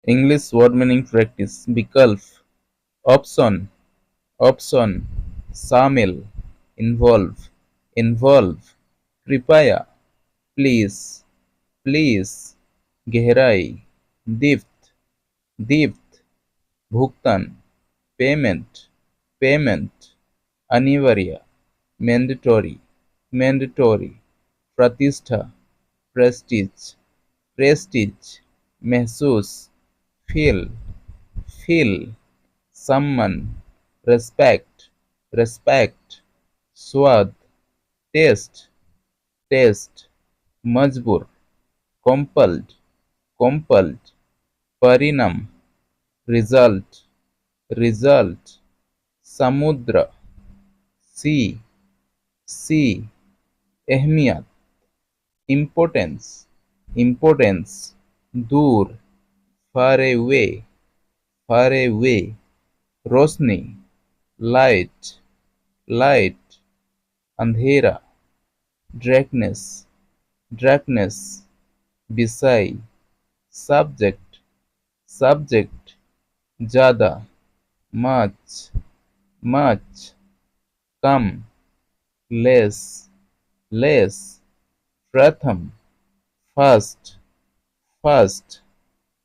English word meaning practice. विकल्प option option शामिल involve involve कृपया please please गहराई दीप्त दीप्त भुगतान पेमेंट पेमेंट अनिवार्य mandatory mandatory प्रतिष्ठा prestige prestige महसूस feel feel सम्मान respect respect स्वाद taste taste मजबूर compelled compelled परिणाम result result समुद्र sea sea अहमियत importance importance दूर far away रोशनी light light अंधेरा darkness darkness विषय subject subject ज़्यादा much much कम less less प्रथम first first